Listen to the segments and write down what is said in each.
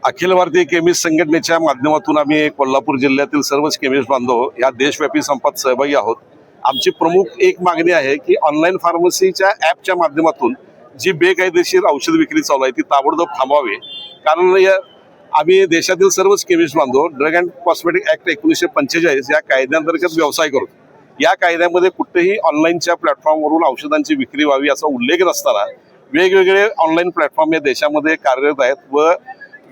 Akhil Bharatiya chemist संघटनेच्या माध्यमातून आम्ही कोल्हापूर जिल्ह्यातील सर्वच केमिस्ट बांधव या देशव्यापी संपात सहभागी आहोत। आमची प्रमुख एक मागणी आहे की ऑनलाईन फार्मसीच्या ॲपच्या माध्यमातून जी बेकायदेशीर औषध विक्री चालू आहे ती ताबडतोब थांबवावी। कारण आम्ही देशातील सर्वच केमिस्ट बांधव ड्रग अँड कॉस्मेटिक ॲक्ट 1945 या कायद्याअंतर्गत व्यवसाय करतो। या कायद्यामध्ये कुठेही ऑनलाईनच्या प्लॅटफॉर्मवरून औषधांची विक्री व्हावी असा उल्लेख नसताना वेगवेगळे ऑनलाईन प्लॅटफॉर्म या देशामध्ये कार्यरत आहेत व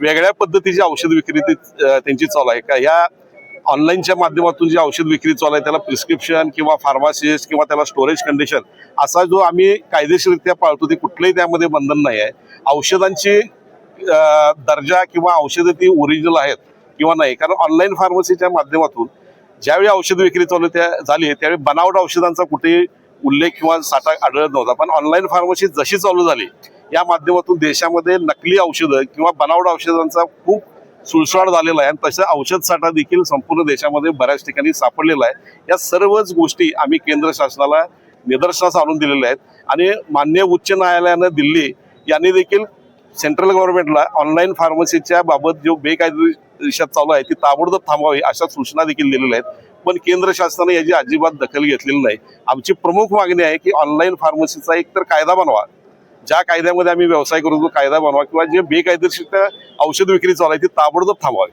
वेगळ्या पद्धतीची औषध विक्री त्यांची चालू आहे। का या ऑनलाईनच्या माध्यमातून जी औषध विक्री चालू आहे त्याला प्रिस्क्रिप्शन किंवा फार्मासिस्ट किंवा त्याला स्टोरेज कंडिशन असा जो आम्ही कायदेशीररित्या पाळतो ते कुठलंही त्यामध्ये बंधन नाही आहे। औषधांची दर्जा किंवा औषधं ती ओरिजिनल आहेत किंवा नाही, कारण ऑनलाईन फार्मसीच्या माध्यमातून ज्यावेळी औषध विक्री चालू झाली त्यावेळी बनावट औषधांचा कुठेही उल्लेख किंवा साठा आढळत नव्हता। पण ऑनलाईन फार्मसी जशी चालू झाली या माध्यमातून देशामध्ये नकली औषधं किंवा बनावट औषधांचा खूप सुळसुळाट झालेला आहे आणि तसं औषध साठा देखील संपूर्ण देशामध्ये बऱ्याच ठिकाणी सापडलेला आहे। या सर्वच गोष्टी आम्ही केंद्र शासनाला निदर्शनास आणून दिलेल्या आहेत आणि माननीय उच्च न्यायालयानं दिल्ली यांनी देखील सेंट्रल गव्हर्नमेंटला ऑनलाईन फार्मसीच्या बाबत जो बेकायदेशीर चालू आहे ती ताबडतोब थांबवावी अशा सूचना देखील दिलेल्या आहेत। पण केंद्र शासनाने याची अजिबात दखल घेतलेली नाही। आमची प्रमुख मागणी आहे की ऑनलाईन फार्मसीचा एक तर कायदा बनवा, ज्या कायद्यामध्ये आम्ही व्यवसाय करतो तो कायदा बनवा किंवा जे बेकायदेशीर औषध विक्री चालू आहे ती ताबडतोब थांबवावी।